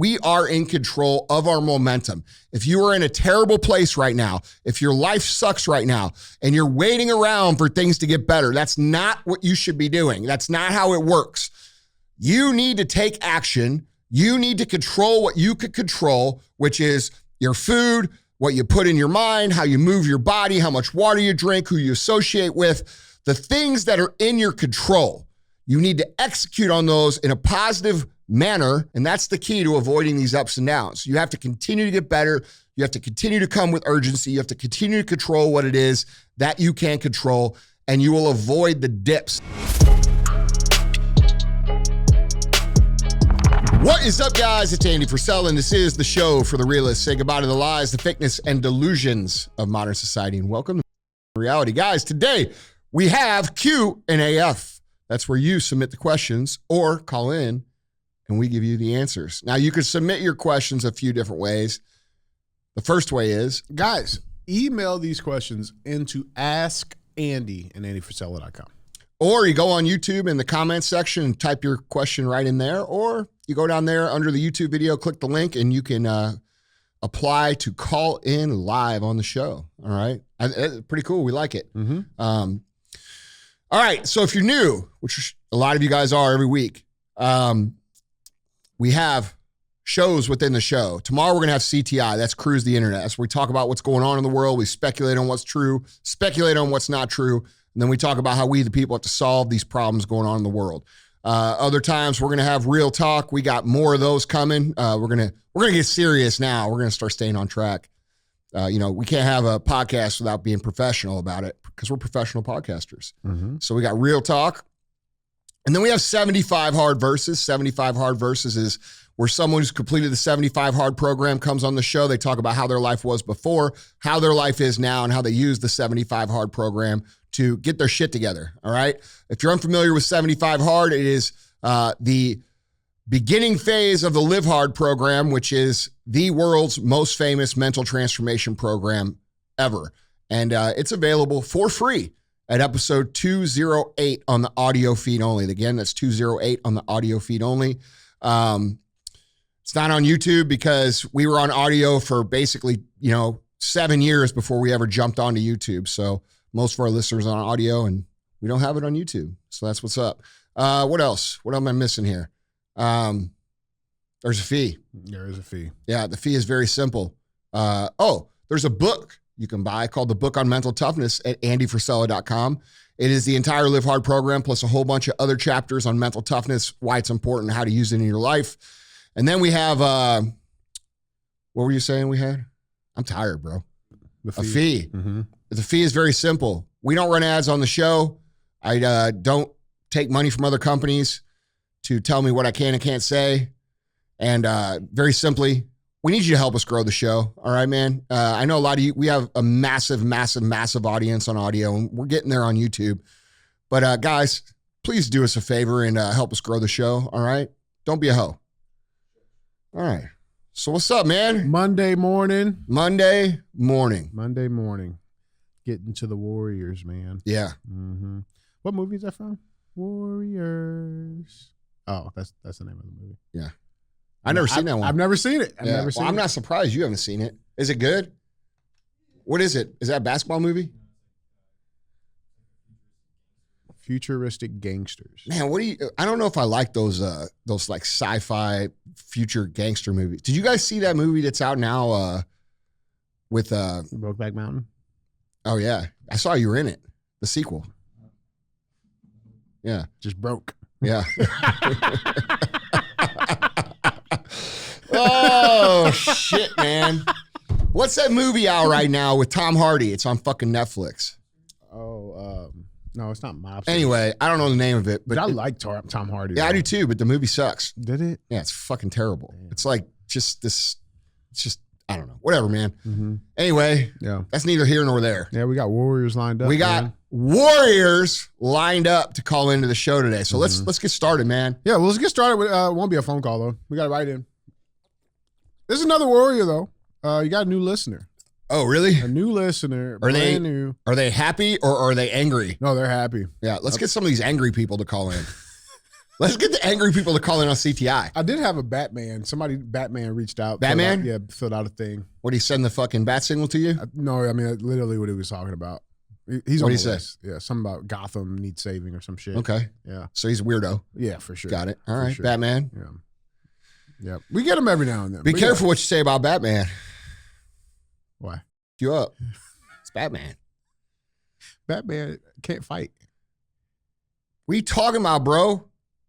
we are in control of our momentum. If you are in a terrible place right now, if your life sucks right now, and you're waiting around for things to get better, that's not what you should be doing. That's not how it works. You need to take action. You need to control what you could control, which is your food, what you put in your mind, how you move your body, how much water you drink, who you associate with, the things that are in your control. You need to execute on those in a positive manner, and that's the key to avoiding these ups and downs. You have to continue to get better. You have to continue to come with urgency. You have to continue to control what it is that you can control, and you will avoid the dips. What is up, guys? It's Andy Frisella, and this is the show for the realists. Say goodbye to the lies, the fakeness, and delusions of modern society, and welcome to reality. Guys, today we have Q&AF. That's where you submit the questions or call in and we give you the answers. Now, you can submit your questions a few different ways. The first way is, guys, email these questions into askandy@andyfrisella.com. Or you go on YouTube in the comments section and type your question right in there, or you go down there under the YouTube video, click the link, and you can apply to call in live on the show. All right? Pretty cool. We like it. Mm-hmm. All right, so if you're new, which a lot of you guys are every week, we have shows within the show. Tomorrow we're going to have CTI. That's Cruise the Internet. That's where we talk about what's going on in the world. We speculate on what's true, speculate on what's not true, and then we talk about how we, the people, have to solve these problems going on in the world. Other times we're going to have real talk. We got more of those coming. We're going to get serious now. We're going to start staying on track. We can't have a podcast without being professional about it because we're professional podcasters. Mm-hmm. So we got real talk. And then we have 75 hard verses. 75 hard verses is where someone who's completed the 75 hard program comes on the show. They talk about how their life was before, how their life is now, and how they use the 75 hard program to get their shit together. All right. If you're unfamiliar with 75 hard, it is the beginning phase of the Live Hard program, which is the world's most famous mental transformation program ever. And it's available for free at episode 208 on the audio feed only. Again, that's 208 on the audio feed only. It's not on YouTube because we were on audio for basically, 7 years before we ever jumped onto YouTube. So most of our listeners are on audio and we don't have it on YouTube. So that's what's up. What else? What am I missing here? There's a fee. There is a fee. Yeah, the fee is very simple. There's a book you can buy called The Book on Mental Toughness at andyfrisella.com. It is the entire Live Hard program plus a whole bunch of other chapters on mental toughness, why it's important, how to use it in your life. And then we have, what were you saying we had? I'm tired, bro. A fee. Mm-hmm. The fee is very simple. We don't run ads on the show. I don't take money from other companies to tell me what I can and can't say. And very simply, we need you to help us grow the show. All right, man? I know a lot of you, we have a massive, massive, massive audience on audio, and we're getting there on YouTube. But guys, please do us a favor and help us grow the show. All right? Don't be a hoe. All right. So what's up, man? Monday morning. Getting to the Warriors, man. Yeah. Mm-hmm. What movie is that from? Warriors. Oh, that's the name of the movie. Yeah. I've never seen that one. I've never seen it. I'm not surprised you haven't seen it. Is it good? What is it? Is that a basketball movie? Futuristic gangsters. Man, I don't know if I like those like sci-fi future gangster movies. Did you guys see that movie that's out now with Brokeback Mountain? Oh yeah. I saw you were in it. The sequel. Yeah. Just broke. Yeah. Oh shit, man. What's that movie out right now with Tom Hardy? It's on fucking Netflix. No, it's not Mob. Anyway, I don't know the name of it, but I like Tom Hardy. Yeah, though. I do too, but the movie sucks. Did it? Yeah, it's fucking terrible. Damn. It's like I don't know. Whatever, man. Mm-hmm. Anyway, yeah, that's neither here nor there. Yeah, we got Warriors lined up. We got Warriors lined up to call into the show today. So let's get started, man. Yeah, well, let's get started with it won't be a phone call though. We got to write in. There's another Warrior though. You got a new listener. Oh, really? A new listener. Are they happy or are they angry? No, they're happy. Yeah, let's get some of these angry people to call in. Let's get the angry people to call in on CTI. I did have a Batman. Batman reached out. Batman? Filled out a thing. What, he send the fucking bat signal to you? No, I mean, literally what he was talking about. He's What'd on he the say? list. Yeah, something about Gotham needs saving or some shit. Okay. Yeah. So he's a weirdo. Yeah, for sure. Got it. All For right. sure. Batman. Yeah. We get him every now and then. Be careful what you say about Batman. Why? You up. It's Batman. Batman can't fight. What are you talking about, bro?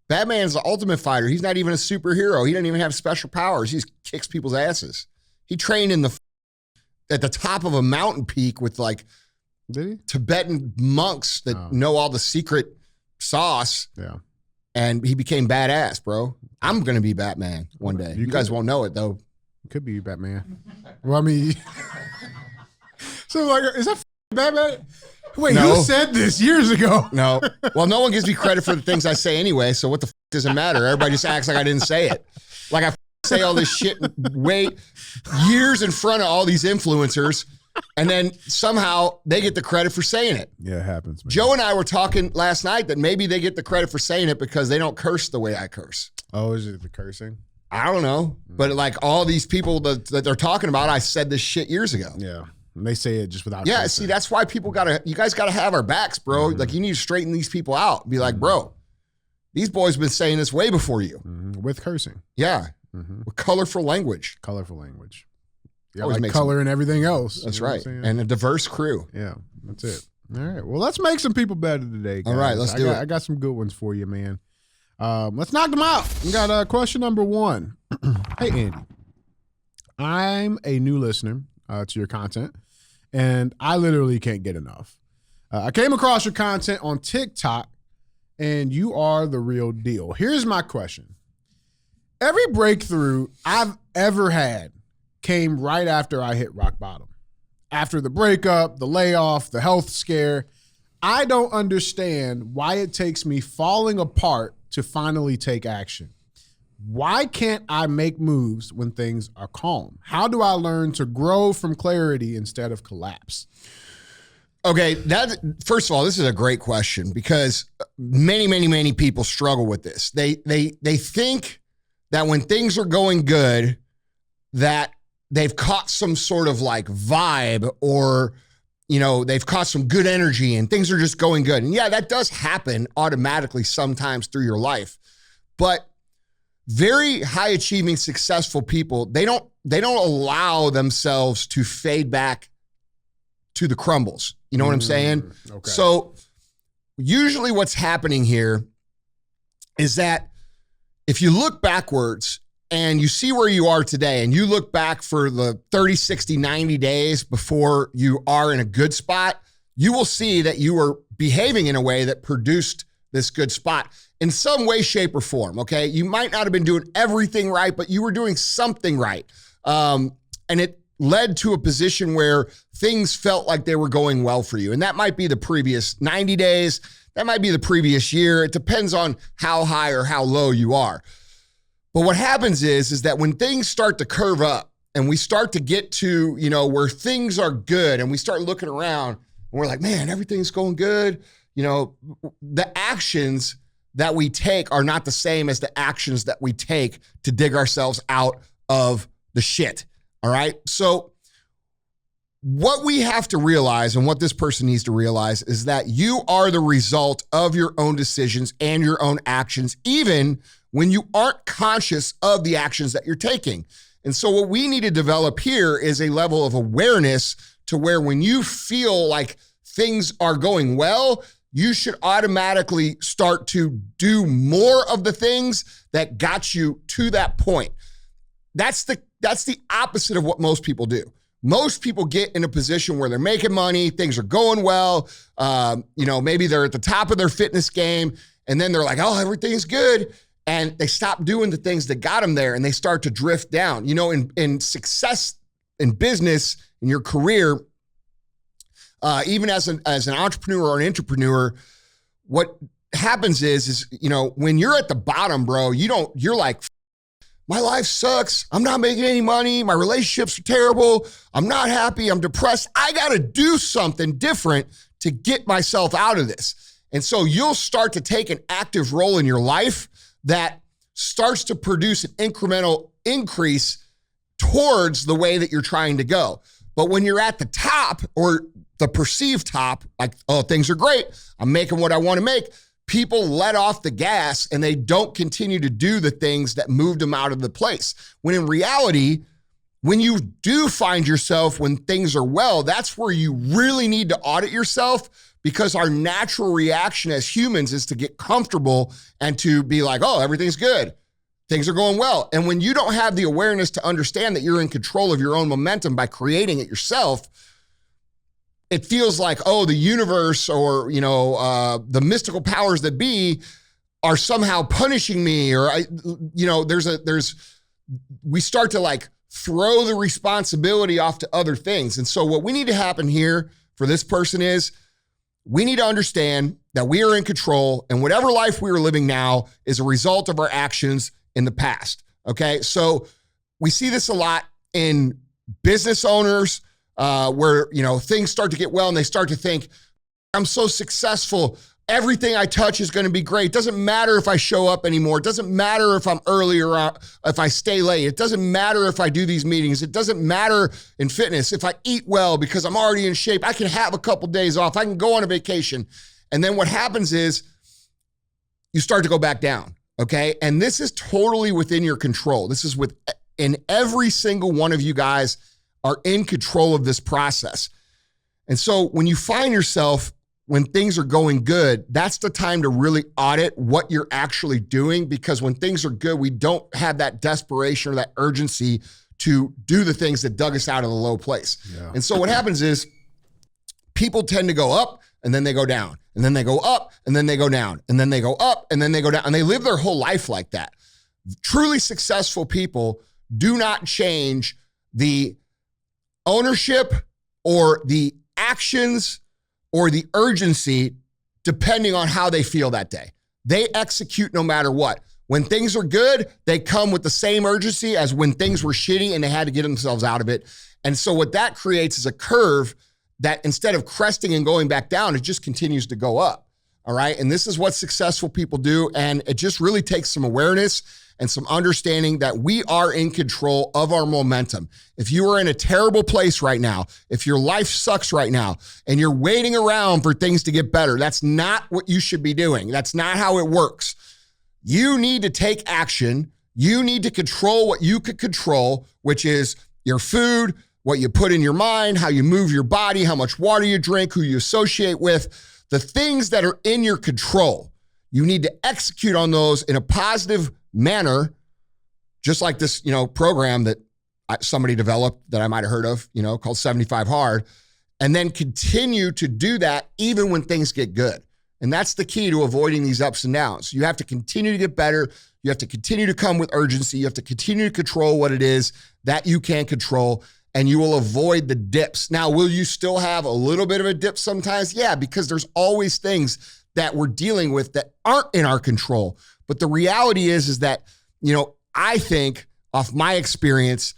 Batman's the ultimate fighter. He's not even a superhero. He doesn't even have special powers. He just kicks people's asses. He trained at the top of a mountain peak with like Did he? Tibetan monks that know all the secret sauce. Yeah. And he became badass, bro. I'm going to be Batman one day. You guys won't know it, though. Could be Batman. Well, I mean, so like, is that Batman? Wait, No. who said this years ago? No. Well, no one gives me credit for the things I say anyway, so what the does it matter? Everybody just acts like I didn't say it. Like I say all this shit years in front of all these influencers, and then somehow they get the credit for saying it. Yeah, it happens, man. Joe and I were talking last night that maybe they get the credit for saying it because they don't curse the way I curse. Oh, is it the cursing? I don't know. But like all these people that they're talking about, I said this shit years ago. Yeah. And they say it just without Yeah, cursing. see, that's why you guys gotta have our backs, bro. Like you need to straighten these people out. Be like, bro, these boys been saying this way before you. With cursing. Yeah. With colorful language. Colorful language. Yeah, Always like makes color and everything else. That's You know what right. I'm saying? And a diverse crew. Yeah, that's it. All right. Well, let's make some people better today, guys. All right, let's do it. I got some good ones for you, man. Let's knock them out. We got question number 1. Hey, Andy. I'm a new listener to your content, and I literally can't get enough. I came across your content on TikTok, and you are the real deal. Here's my question. Every breakthrough I've ever had came right after I hit rock bottom. After the breakup, the layoff, the health scare, I don't understand why it takes me falling apart to finally take action. Why can't I make moves when things are calm? How do I learn to grow from clarity instead of collapse? Okay, first of all, this is a great question because many people struggle with this. They think that when things are going good, that they've caught some sort of like vibe or, they've caught some good energy and things are just going good. And yeah, that does happen automatically sometimes through your life. But very high achieving, successful people, they don't allow themselves to fade back to the crumbles. You know what I'm saying? Okay. So usually what's happening here is that if you look backwards and you see where you are today and you look back for the 30, 60, 90 days before you are in a good spot, you will see that you were behaving in a way that produced this good spot in some way, shape, or form, okay? You might not have been doing everything right, but you were doing something right. And it led to a position where things felt like they were going well for you. And that might be the previous 90 days. That might be the previous year. It depends on how high or how low you are. But what happens is that when things start to curve up and we start to get to, where things are good and we start looking around and we're like, man, everything's going good. The actions that we take are not the same as the actions that we take to dig ourselves out of the shit. All right. So what we have to realize and what this person needs to realize is that you are the result of your own decisions and your own actions, even when you aren't conscious of the actions that you're taking. And so what we need to develop here is a level of awareness to where when you feel like things are going well, you should automatically start to do more of the things that got you to that point. That's the opposite of what most people do. Most people get in a position where they're making money, things are going well, maybe they're at the top of their fitness game, and then they're like, oh, everything's good. And they stop doing the things that got them there and they start to drift down. In success in business, in your career, even as an entrepreneur or an entrepreneur, what happens is when you're at the bottom, bro, you're like, my life sucks. I'm not making any money. My relationships are terrible. I'm not happy. I'm depressed. I got to do something different to get myself out of this. And so you'll start to take an active role in your life that starts to produce an incremental increase towards the way that you're trying to go. But when you're at the top or the perceived top, like, oh, things are great, I'm making what I want to make, people let off the gas and they don't continue to do the things that moved them out of the place. When in reality, when you do find yourself when things are well, that's where you really need to audit yourself, because our natural reaction as humans is to get comfortable and to be like, oh, everything's good. Things are going well. And when you don't have the awareness to understand that you're in control of your own momentum by creating it yourself, it feels like, oh, the universe or, the mystical powers that be are somehow punishing me, or, we start to like throw the responsibility off to other things. And so what we need to happen here for this person is we need to understand that we are in control, and whatever life we are living now is a result of our actions in the past. Okay. So we see this a lot in business owners, where, things start to get well and they start to think, I'm so successful, everything I touch is going to be great. It doesn't matter if I show up anymore. It doesn't matter if I'm early or if I stay late. It doesn't matter if I do these meetings. It doesn't matter in fitness if I eat well because I'm already in shape. I can have a couple days off. I can go on a vacation. And then what happens is you start to go back down, okay? And this is totally within your control. This is in every single one of you guys are in control of this process. And so when you find yourself when things are going good, that's the time to really audit what you're actually doing, because when things are good, we don't have that desperation or that urgency to do the things that dug us out of the low place. Yeah. And so what happens is people tend to go up and then they go down, and then they go up and then they go down, and then they go up and then they go down, and they live their whole life like that. Truly successful people do not change the ownership or the actions or the urgency depending on how they feel that day. They execute no matter what. When things are good, they come with the same urgency as when things were shitty and they had to get themselves out of it. And so what that creates is a curve that instead of cresting and going back down, it just continues to go up. All right. And this is what successful people do. And it just really takes some awareness and some understanding that we are in control of our momentum. If you are in a terrible place right now, if your life sucks right now and you're waiting around for things to get better, that's not what you should be doing. That's not how it works. You need to take action. You need to control what you could control, which is your food, what you put in your mind, how you move your body, how much water you drink, who you associate with, the things that are in your control. You need to execute on those in a positive manner, just like this, program that somebody developed that I might have heard of, called 75 Hard, and then continue to do that even when things get good. And that's the key to avoiding these ups and downs. You have to continue to get better. You have to continue to come with urgency. You have to continue to control what it is that you can control, and you will avoid the dips. Now, will you still have a little bit of a dip sometimes? Yeah, because there's always things that we're dealing with that aren't in our control. But the reality is that, I think off my experience,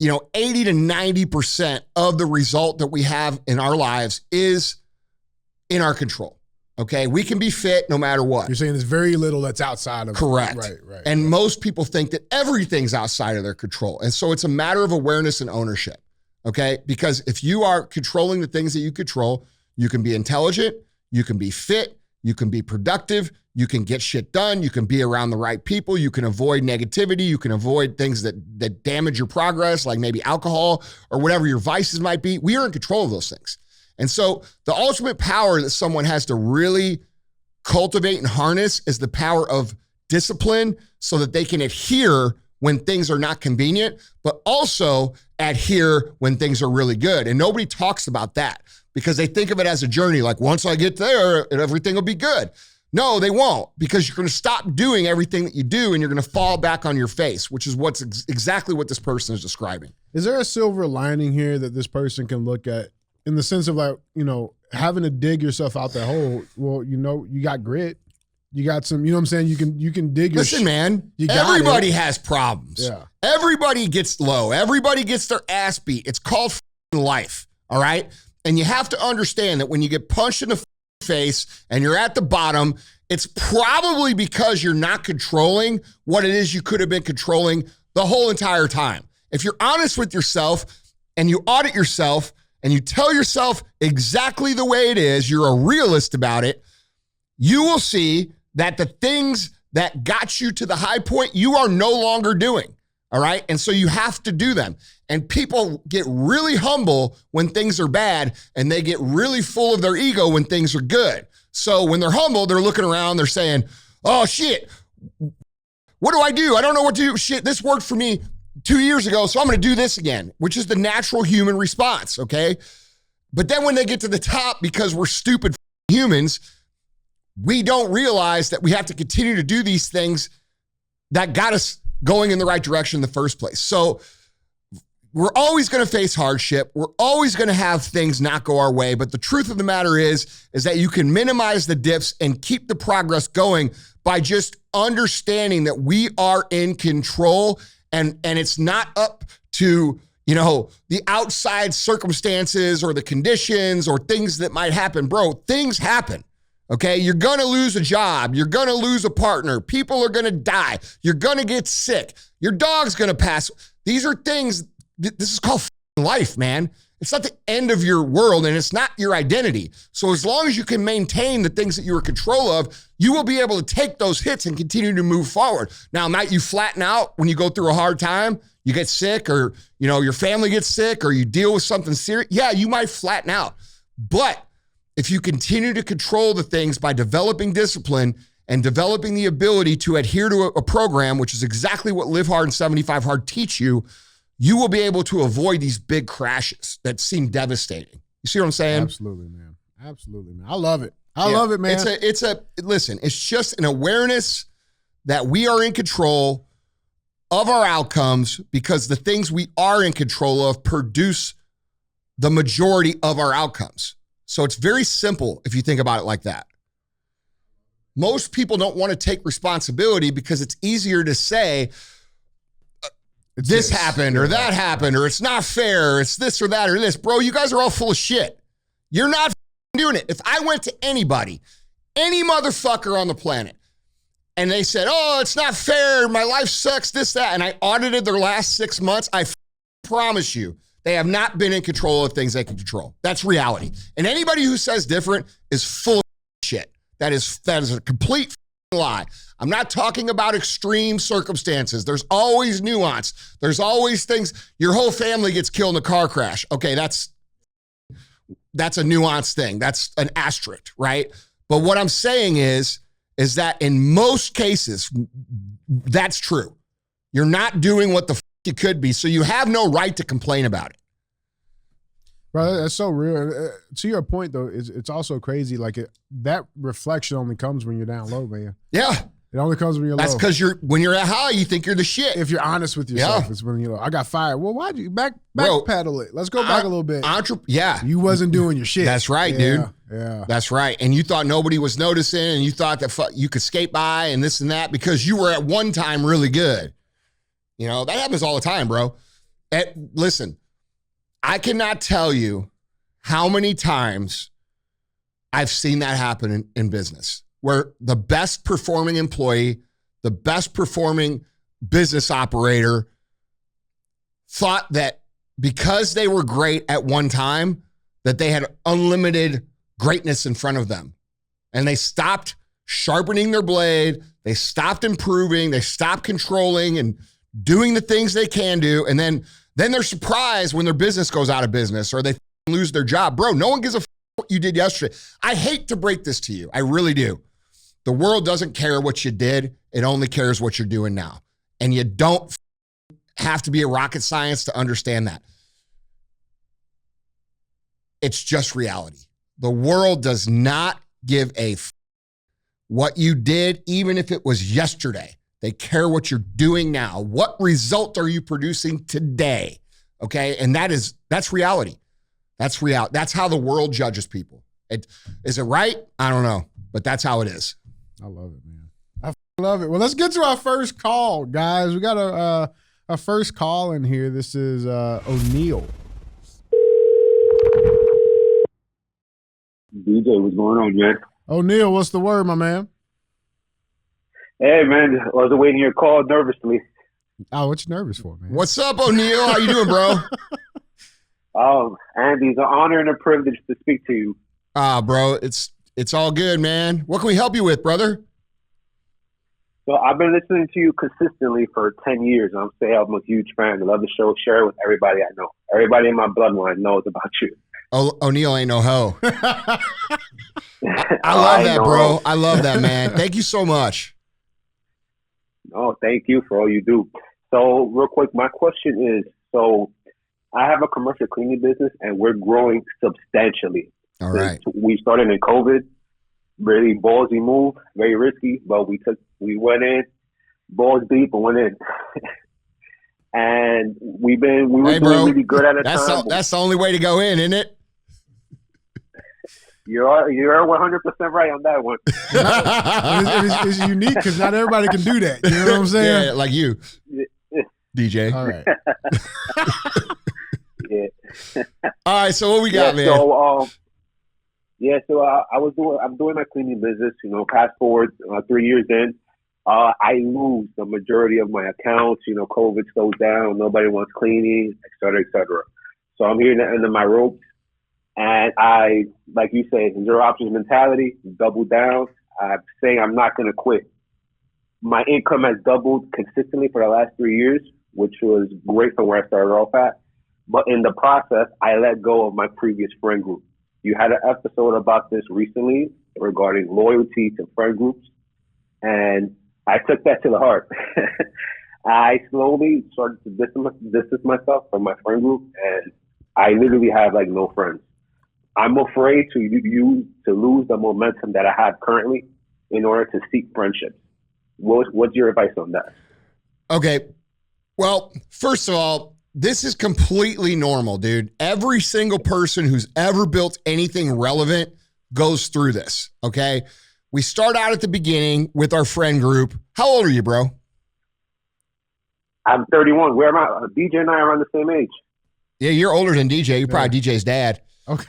80 to 90% of the result that we have in our lives is in our control. Okay. We can be fit no matter what. You're saying there's very little that's outside of. Correct. Right. And most people think that everything's outside of their control. And so it's a matter of awareness and ownership. Okay. Because if you are controlling the things that you control, you can be intelligent, you can be fit, you can be productive, you can get shit done, you can be around the right people, you can avoid negativity, you can avoid things that damage your progress, like maybe alcohol or whatever your vices might be. We are in control of those things. And so the ultimate power that someone has to really cultivate and harness is the power of discipline, so that they can adhere when things are not convenient, but also adhere when things are really good. And nobody talks about that because they think of it as a journey. Like, once I get there, everything will be good. No, they won't, because you're going to stop doing everything that you do and you're going to fall back on your face, which is what's exactly what this person is describing. Is there a silver lining here that this person can look at, in the sense of, like, having to dig yourself out that hole? Well, you got grit. You got some, you know what I'm saying? You can dig your Listen, man, everybody has problems. Yeah. Everybody gets low. Everybody gets their ass beat. It's called life, all right? And you have to understand that when you get punched in the face and you're at the bottom, it's probably because you're not controlling what it is you could have been controlling the whole entire time. If you're honest with yourself and you audit yourself and you tell yourself exactly the way it is, you're a realist about it, you will see that the things that got you to the high point, you are no longer doing. All right. And so you have to do them. And people get really humble when things are bad, and they get really full of their ego when things are good. So when they're humble, they're looking around, they're saying, oh shit, what do I do? I don't know what to do. Shit, this worked for me 2 years ago, so I'm going to do this again, which is the natural human response. Okay. But then when they get to the top, because we're stupid humans, we don't realize that we have to continue to do these things that got us going in the right direction in the first place. So we're always going to face hardship. We're always going to have things not go our way. But the truth of the matter is that you can minimize the dips and keep the progress going by just understanding that we are in control, and it's not up to, the outside circumstances or the conditions or things that might happen. Bro, things happen. Okay, you're going to lose a job. You're going to lose a partner. People are going to die. You're going to get sick. Your dog's going to pass. These are things, this is called life, man. It's not the end of your world, and it's not your identity. So as long as you can maintain the things that you're in control of, you will be able to take those hits and continue to move forward. Now, might you flatten out when you go through a hard time? You get sick, or your family gets sick, or you deal with something serious? Yeah, you might flatten out. But if you continue to control the things by developing discipline and developing the ability to adhere to a program, which is exactly what Live Hard and 75 Hard teach you, you will be able to avoid these big crashes that seem devastating. You see what I'm saying? Absolutely, man. Absolutely, man. I love it. I love it, man. Listen, it's just an awareness that we are in control of our outcomes, because the things we are in control of produce the majority of our outcomes. So it's very simple if you think about it like that. Most people don't want to take responsibility because it's easier to say, this happened or that happened, or it's not fair, it's this or that or this. Bro, you guys are all full of shit. You're not doing it. If I went to anybody, any motherfucker on the planet, and they said, oh, it's not fair, my life sucks, this, that, and I audited their last 6 months, I promise you, they have not been in control of things they can control. That's reality. And anybody who says different is full of shit. That is a complete lie. I'm not talking about extreme circumstances. There's always nuance. There's always things. Your whole family gets killed in a car crash. Okay, that's a nuanced thing. That's an asterisk, right? But what I'm saying is that in most cases, that's true. You're not doing what the you could be, so you have no right to complain about it. Bro, that's so real. To your point, though, it's also crazy. Like that reflection only comes when you're down low, man. Yeah. It only comes when you're low. That's because when you're at high, you think you're the shit. If you're honest with yourself, it's when you're low. I got fired. Well, why'd you backpedal it? Let's go back a little bit. You wasn't doing your shit. That's right, dude. Yeah. That's right. And you thought nobody was noticing, and you thought that you could skate by and this and that because you were at one time really good. That happens all the time, bro. Listen, I cannot tell you how many times I've seen that happen in business, where the best performing employee, the best performing business operator thought that because they were great at one time, that they had unlimited greatness in front of them. And they stopped sharpening their blade. They stopped improving. They stopped controlling and doing the things they can do. And then they're surprised when their business goes out of business or they lose their job. Bro, no one gives a what you did yesterday. I hate to break this to you. I really do. The world doesn't care what you did. It only cares what you're doing now. And you don't have to be a rocket science to understand that. It's just reality. The world does not give a what you did, even if it was yesterday. They care what you're doing now. What result are you producing today? Okay. And that's reality. That's real. That's how the world judges people. Is it right? I don't know, but that's how it is. I love it, man. I love it. Well, let's get to our first call, guys. We got a first call in here. This is O'Neill. DJ, what's going on, man? O'Neill, what's the word, my man? Hey, man, I was awaiting your call nervously. Oh, what you nervous for, man? What's up, O'Neal? How you doing, bro? Andy, it's an honor and a privilege to speak to you. Bro, it's all good, man. What can we help you with, brother? So I've been listening to you consistently for 10 years. I'm a huge fan. I love the show. Share it with everybody I know. Everybody in my bloodline knows about you. O'Neal ain't no hoe. I love that, bro. I love that, man. Thank you so much. No, thank you for all you do. So real quick, my question is, so I have a commercial cleaning business and we're growing substantially. All right. We started in COVID, really ballsy move, very risky, but we went in, balls deep and went in. And we were doing really good at the time. That's the only way to go in, isn't it? You're 100% right on that one. It's unique because not everybody can do that. You know what I'm saying? Yeah, like you, DJ. All right. Yeah. All right. So what we got, man? So, I'm doing my cleaning business. Fast forward 3 years in, I lose the majority of my accounts. COVID slows down. Nobody wants cleaning, et cetera, et cetera. So I'm here at the end of my ropes. And I, like you said, zero options mentality, double down. I'm saying I'm not going to quit. My income has doubled consistently for the last 3 years, which was great from where I started off at. But in the process, I let go of my previous friend group. You had an episode about this recently regarding loyalty to friend groups. And I took that to the heart. I slowly started to distance myself from my friend group. And I literally have no friends. I'm afraid to lose the momentum that I have currently in order to seek friendships. What's your advice on that? Okay. Well, first of all, this is completely normal, dude. Every single person who's ever built anything relevant goes through this, okay? We start out at the beginning with our friend group. How old are you, bro? I'm 31. Where am I? DJ and I are around the same age. Yeah, you're older than DJ. You're probably DJ's dad. Okay.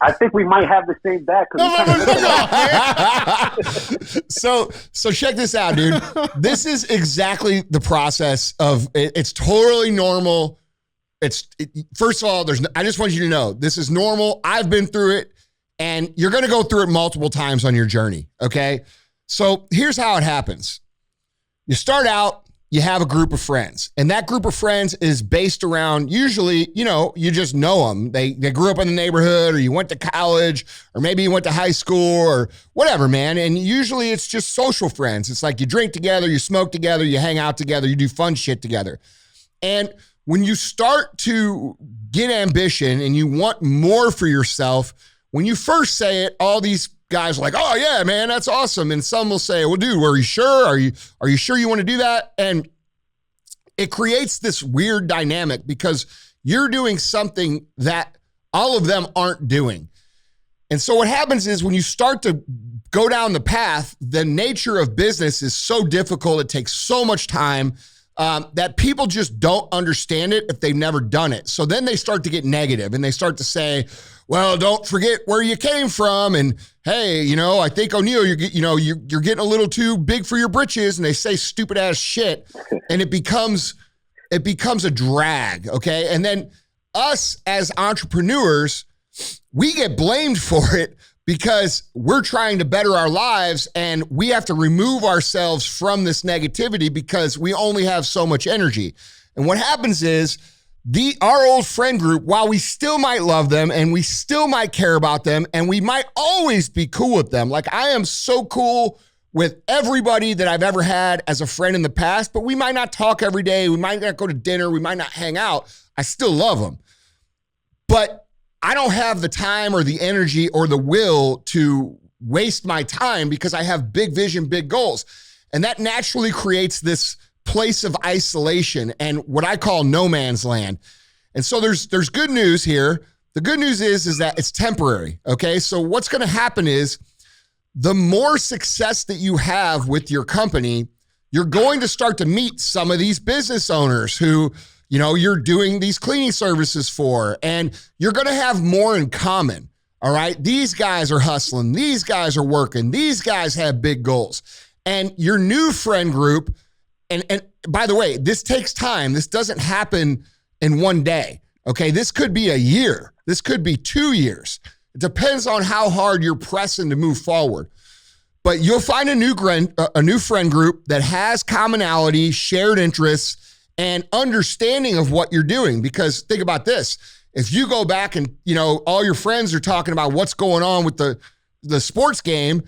I think we might have the same dad. So check this out, dude. This is exactly the process of it. It's totally normal. First of all, I just want you to know this is normal. I've been through it, and you're going to go through it multiple times on your journey. Okay. So here's how it happens. You start out. You have a group of friends, and that group of friends is based around usually, you just know them. They grew up in the neighborhood, or you went to college, or maybe you went to high school or whatever, man. And usually it's just social friends. It's like you drink together, you smoke together, you hang out together, you do fun shit together. And when you start to get ambition and you want more for yourself, when you first say it, all these guys are like, oh yeah, man, that's awesome. And some will say, well, dude, are you sure? Are you sure you want to do that? And it creates this weird dynamic because you're doing something that all of them aren't doing. And so what happens is when you start to go down the path, the nature of business is so difficult. It takes so much time that people just don't understand it if they've never done it. So then they start to get negative and they start to say, well, don't forget where you came from. And hey, I think O'Neal, you're getting a little too big for your britches. And they say stupid ass shit, and it becomes a drag. Okay. And then us as entrepreneurs, we get blamed for it because we're trying to better our lives and we have to remove ourselves from this negativity because we only have so much energy. And what happens is our old friend group, while we still might love them and we still might care about them and we might always be cool with them. Like I am so cool with everybody that I've ever had as a friend in the past, but we might not talk every day. We might not go to dinner. We might not hang out. I still love them. But I don't have the time or the energy or the will to waste my time because I have big vision, big goals. And that naturally creates this place of isolation and what I call no man's land. And so there's good news here. The good news is that it's temporary, okay? So what's going to happen is the more success that you have with your company, you're going to start to meet some of these business owners who, you're doing these cleaning services for, and you're going to have more in common. All right. These guys are hustling. These guys are working. These guys have big goals. And your new friend group, and by the way, this takes time. This doesn't happen in one day. Okay. This could be a year. This could be 2 years. It depends on how hard you're pressing to move forward. But you'll find a new friend group that has commonality, shared interests, and understanding of what you're doing. Because think about this. If you go back and, all your friends are talking about what's going on with the sports game,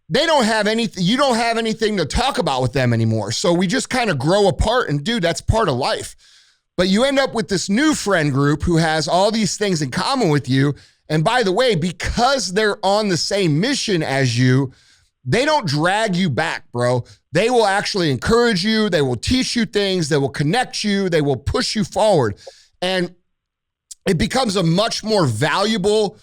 they don't have anything, you don't have anything to talk about with them anymore. So we just kind of grow apart, and dude, that's part of life. But you end up with this new friend group who has all these things in common with you. And by the way, because they're on the same mission as you, they don't drag you back, bro. They will actually encourage you. They will teach you things. They will connect you. They will push you forward. And it becomes a much more valuable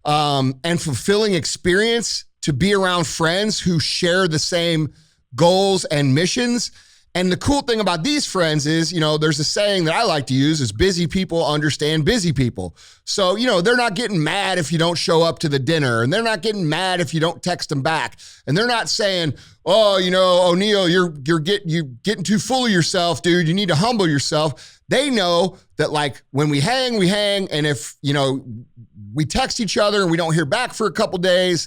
and fulfilling experience to be around friends who share the same goals and missions. And the cool thing about these friends is, there's a saying that I like to use is busy people understand busy people. So, they're not getting mad if you don't show up to the dinner, and they're not getting mad if you don't text them back. And they're not saying, oh, O'Neal, you're getting too full of yourself, dude. You need to humble yourself. They know that like when we hang. And if, we text each other and we don't hear back for a couple days,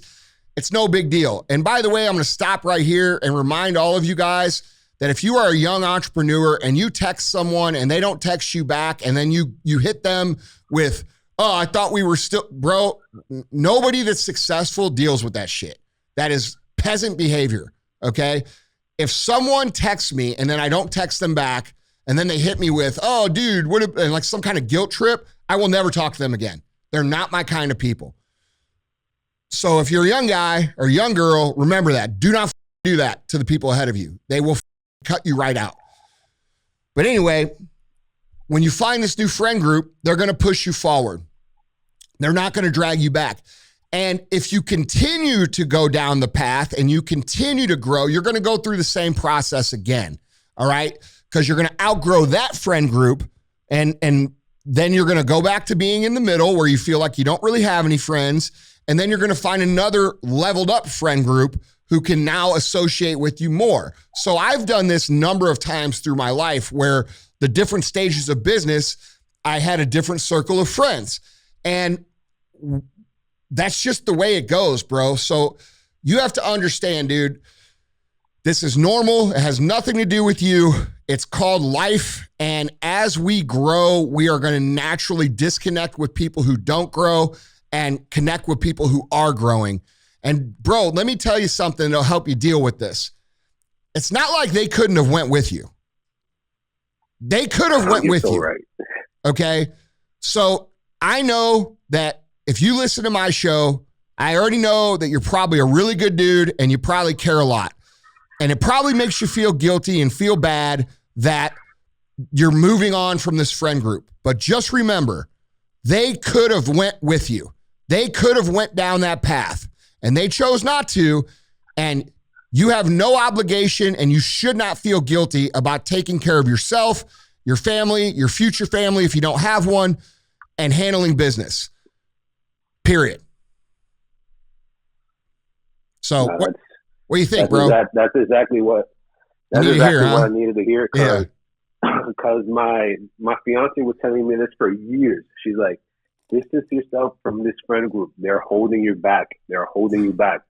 it's no big deal. And by the way, I'm going to stop right here and remind all of you guys that if you are a young entrepreneur and you text someone and they don't text you back, and then you hit them with, oh, I thought we were still, bro, nobody that's successful deals with that shit. That is peasant behavior, okay? If someone texts me and then I don't text them back, and then they hit me with, oh, dude, and like some kind of guilt trip, I will never talk to them again. They're not my kind of people. So if you're a young guy or young girl, remember that. Do not do that to the people ahead of you. They will cut you right out. But anyway, when you find this new friend group, they're going to push you forward. They're not going to drag you back. And if you continue to go down the path and you continue to grow, you're going to go through the same process again. All right? Because you're going to outgrow that friend group, and then you're going to go back to being in the middle where you feel like you don't really have any friends. And then you're going to find another leveled up friend group who can now associate with you more. So I've done this number of times through my life where the different stages of business, I had a different circle of friends. And that's just the way it goes, bro. So you have to understand, dude, this is normal. It has nothing to do with you. It's called life. And as we grow, we are going to naturally disconnect with people who don't grow and connect with people who are growing. And bro, let me tell you something that'll help you deal with this. It's not like they couldn't have went with you. They could have went with you. Right. Okay. So I know that if you listen to my show, I already know that you're probably a really good dude and you probably care a lot. And it probably makes you feel guilty and feel bad that you're moving on from this friend group. But just remember, they could have went with you. They could have went down that path. And they chose not to, and you have no obligation, and you should not feel guilty about taking care of yourself, your family, your future family if you don't have one, and handling business. Period. So what do you think, bro? That's exactly what I needed to hear. Because my fiance was telling me this for years. She's like, distance yourself from this friend group. They're holding you back. They're holding you back.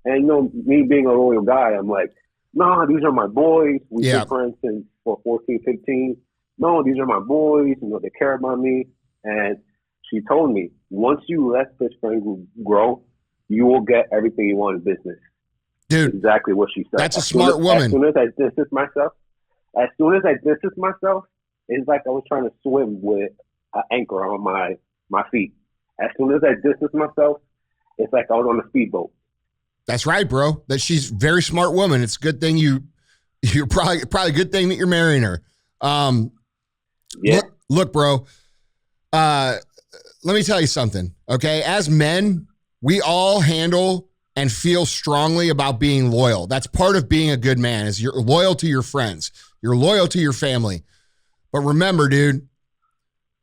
And me being a loyal guy, I'm like, no, these are my boys. We've been friends since 14, 15. No, these are my boys. They care about me. And she told me, once you let this friend group grow, you will get everything you want in business. Dude, exactly what she said. That's a smart woman. As soon as I distance myself, it's like I was trying to swim with an anchor on my feet. As soon as I distance myself, it's like I was on a speedboat. That's right, bro. That she's a very smart woman. It's a good thing you're probably a good thing that you're marrying her. Look, bro. Let me tell you something. Okay, as men, we all handle and feel strongly about being loyal. That's part of being a good man. Is you're loyal to your friends. You're loyal to your family. But remember, dude,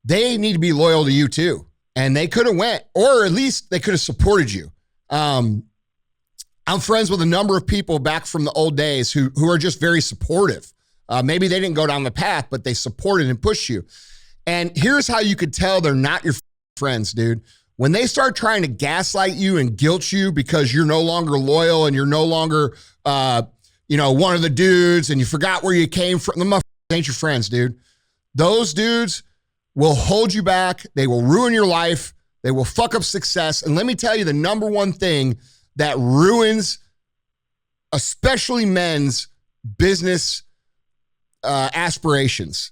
they need to be loyal to you too. and they could have went, or at least they could have supported you. I'm friends with a number of people back from the old days who are just very supportive. Maybe they didn't go down the path, but they supported and pushed you. And here's how you could tell they're not your friends, dude. When they start trying to gaslight you and guilt you because you're no longer loyal and you're no longer, one of the dudes and you forgot where you came from, them motherfuckers ain't your friends, dude. Those dudes will hold you back. They will ruin your life. They will fuck up success. And let me tell you the number one thing that ruins, especially men's business aspirations.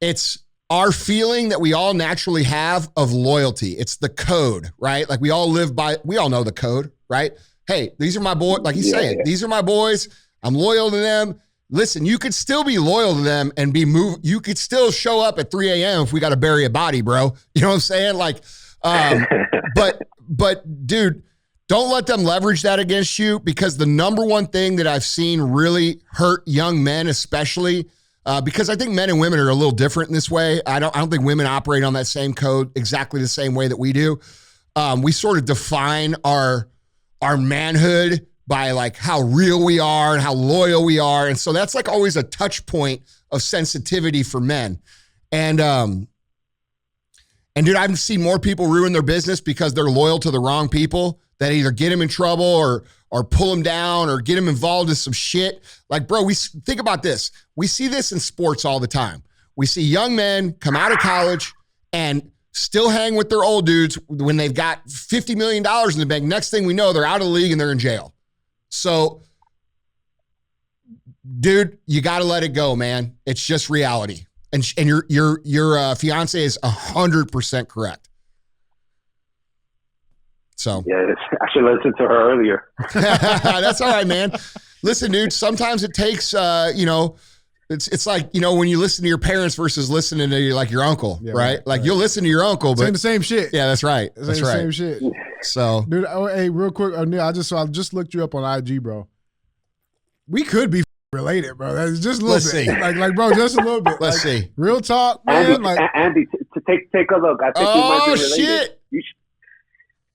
It's our feeling that we all naturally have of loyalty. It's the code, right? Like we all know the code, right? Hey, these are my boys. Like he's saying, these are my boys. I'm loyal to them. Listen, you could still be loyal to them and be moved. You could still show up at 3 a.m. if we got to bury a body, bro. You know what I'm saying? Like, but dude, don't let them leverage that against you, because the number one thing that I've seen really hurt young men, especially, because I think men and women are a little different in this way. I don't think women operate on that same code exactly the same way that we do. We sort of define our manhood by like how real we are and how loyal we are. And so that's like always a touch point of sensitivity for men. And dude, I've seen more people ruin their business because they're loyal to the wrong people that either get them in trouble or pull them down or get them involved in some shit. Like, bro, think about this. We see this in sports all the time. We see young men come out of college and still hang with their old dudes when they've got $50 million in the bank. Next thing we know, they're out of the league and they're in jail. So, dude, you got to let it go, man. It's just reality. And your fiance is 100% correct. So yeah, I should listen to her earlier. That's all right, man. Listen, dude, sometimes it takes, it's like, when you listen to your parents versus listening to your uncle, right? Like you'll listen to your uncle, but saying the same shit. Yeah, that's right. That's right. Same shit. So, dude, hey, real quick, Neil, I just looked you up on IG, bro. We could be related, bro. That's just a little Let's bit. see. Like, bro, just a little bit. Let's see. Real talk, man. Andy, to take a look. I think you might be related. Shit.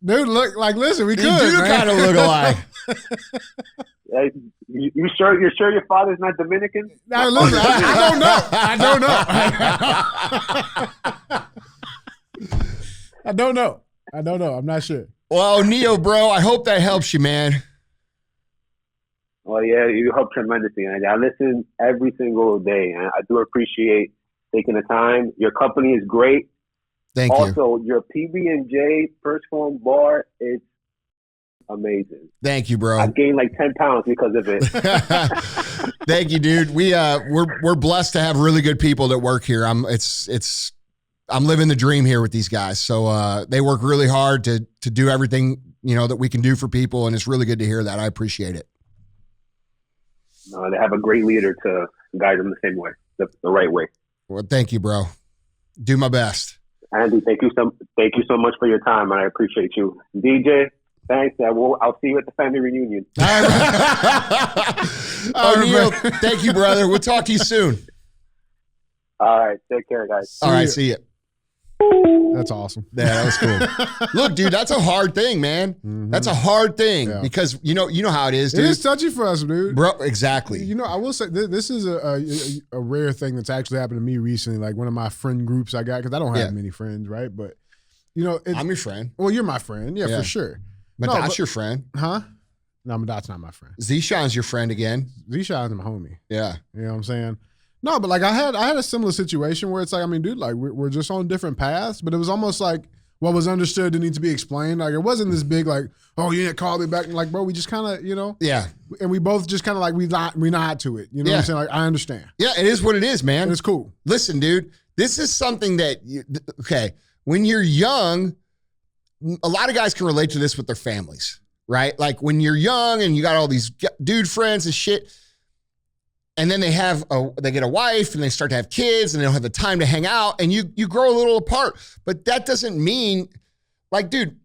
Dude, look, listen, we could. You do kind of look alike. You sure your father's not Dominican? Now, listen, I don't know. I'm not sure. Well, Neo, bro, I hope that helps you, man. Well, yeah, you help tremendously. And I listen every single day, and I do appreciate taking the time. Your company is great. Thank you. Also, your PB&J First Form bar is amazing. Thank you, bro. I've gained like 10 pounds because of it. Thank you, dude. We're blessed to have really good people that work here. I'm living the dream here with these guys. So they work really hard to do everything, that we can do for people, and it's really good to hear that. I appreciate it. They have a great leader to guide them the same way, the right way. Well, thank you, bro. Do my best. Andy, thank you so much for your time, and I appreciate you. DJ, thanks. I'll see you at the family reunion. Neil, thank you, brother. We'll talk to you soon. All right, take care, guys. All right, see you. That's awesome. Yeah, that was cool. Look, dude, that's a hard thing, man. Mm-hmm. That's a hard thing because you know how it is, dude. It is touchy for us, dude. Bro, exactly. I will say this is a rare thing that's actually happened to me recently. Like one of my friend groups I got, because I don't have many friends, right? But I'm your friend. Well, you're my friend, yeah. For sure. Madot's your friend, huh? No, Madot's not my friend. Zishan's your friend again. Zishan's my homie. Yeah, you know what I'm saying. No, but like I had a similar situation where it's like, I mean, dude, like we're just on different paths, but it was almost like what was understood didn't need to be explained. Like it wasn't this big like, oh, you didn't call me back. And like, bro, we just kind of, yeah. And we both just kind of like we nod to it. You know what I'm saying? Like I understand. Yeah, it is what it is, man. And it's cool. Listen, dude, this is something that when you're young, a lot of guys can relate to this with their families, right? Like when you're young and you got all these dude friends and shit. And then they get a wife and they start to have kids and they don't have the time to hang out and you grow a little apart. But that doesn't mean, like, dude,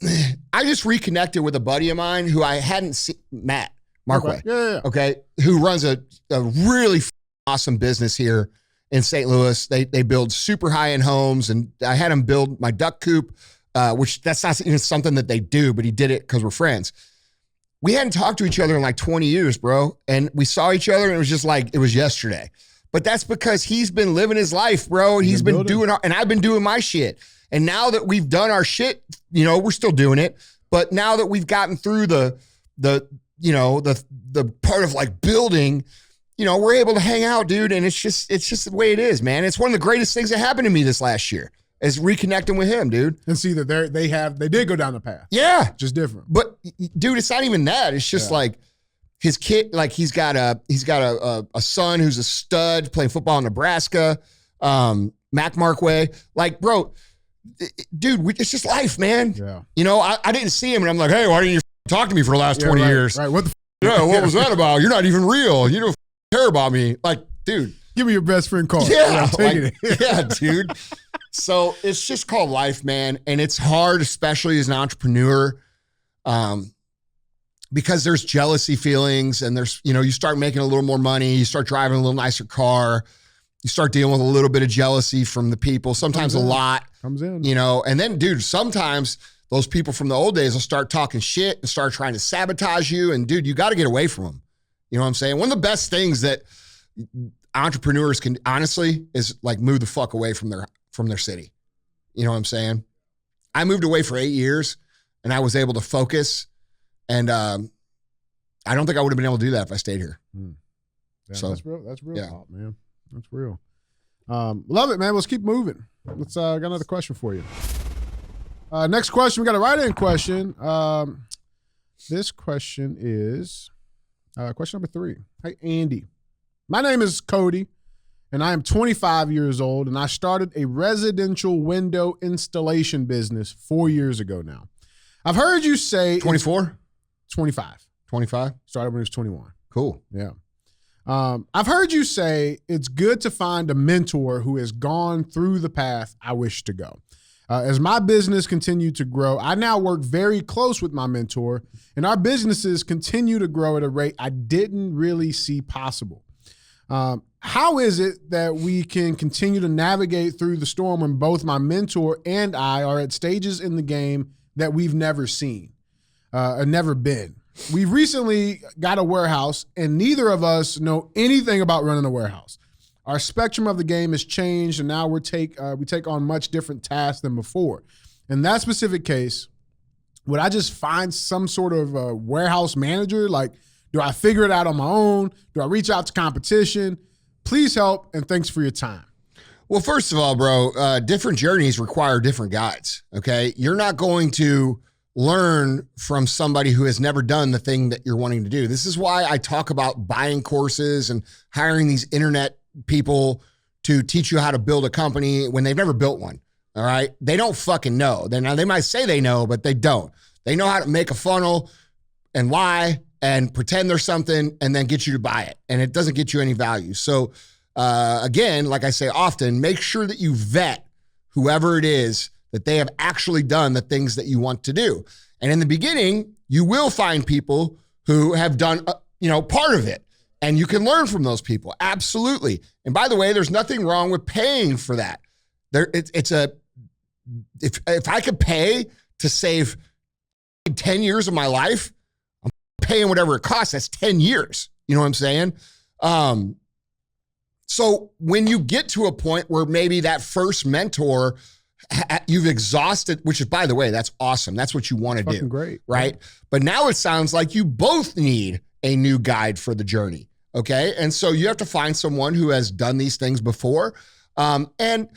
I just reconnected with a buddy of mine who I hadn't seen, Matt Markway, okay, who runs a really awesome business here in St. Louis. They build super high-end homes, and I had him build my duck coop which that's not even something that they do, but he did it because we're friends. We hadn't talked to each other in like 20 years, bro. And we saw each other and it was just like, it was yesterday. But that's because he's been living his life, bro. He's been doing, and I've been doing my shit. And now that we've done our shit, you know, we're still doing it. But now that we've gotten through the part of like building, you know, we're able to hang out, dude. And it's just the way it is, man. It's one of the greatest things that happened to me this last year. Is reconnecting with him, dude. And see that they did go down the path. Yeah. Just different. But dude, it's not even that. It's just like his kid, like he's got a son who's a stud playing football in Nebraska, Mac Markway. Like, bro, dude, it's just life, man. Yeah. You know, I didn't see him and I'm like, hey, why didn't you talk to me for the last 20 years? Right. What the what was that about? You're not even real. You don't care about me. Like, dude. Give me your best friend card. Yeah. I'm taking it. Yeah, dude. So it's just called life, man. And it's hard, especially as an entrepreneur, because there's jealousy feelings and there's, you know, you start making a little more money, you start driving a little nicer car, you start dealing with a little bit of jealousy from the people, sometimes a lot. Comes in. You know, and then, dude, sometimes those people from the old days will start talking shit and start trying to sabotage you. And dude, you got to get away from them. You know what I'm saying? One of the best things that entrepreneurs can honestly is like move the fuck away from their city. You know what I'm saying? I moved away for 8 years and I was able to focus. And I don't think I would have been able to do that if I stayed here. Yeah, so that's real hot, man. That's real. Love it, man. Let's keep moving. Let's got another question for you. Next question, we got a write-in question. This question is question number 3. Hey, Andy. My name is Cody, and I am 25 years old, and I started a residential window installation business 4 years ago now. I've heard you say 24? 25. 25? Started when he was 21. Cool. Yeah. I've heard you say it's good to find a mentor who has gone through the path I wish to go. As my business continued to grow, I now work very close with my mentor, and our businesses continue to grow at a rate I didn't really see possible. How is it that we can continue to navigate through the storm when both my mentor and I are at stages in the game that we've never seen, or never been? We recently got a warehouse, and neither of us know anything about running a warehouse. Our spectrum of the game has changed, and now we take on much different tasks than before. In that specific case, would I just find some sort of warehouse manager? Like, do I figure it out on my own? Do I reach out to competition? Please help, and thanks for your time. Well, first of all, bro, different journeys require different guides, okay? You're not going to learn from somebody who has never done the thing that you're wanting to do. This is why I talk about buying courses and hiring these internet people to teach you how to build a company when they've never built one, all right? They don't fucking know. They might say they know, but they don't. They know how to make a funnel and lie and pretend there's something and then get you to buy it. And it doesn't get you any value. So again, like I say often, make sure that you vet whoever it is that they have actually done the things that you want to do. And in the beginning, you will find people who have done, part of it. And you can learn from those people. Absolutely. And by the way, there's nothing wrong with paying for that. If I could pay to save 10 years of my life, I'm paying whatever it costs. That's 10 years. You know what I'm saying? So when you get to a point where maybe that first mentor, you've exhausted, which is, by the way, that's awesome. That's what you want to do. Great. Right? But now it sounds like you both need a new guide for the journey. Okay. And so you have to find someone who has done these things before, and,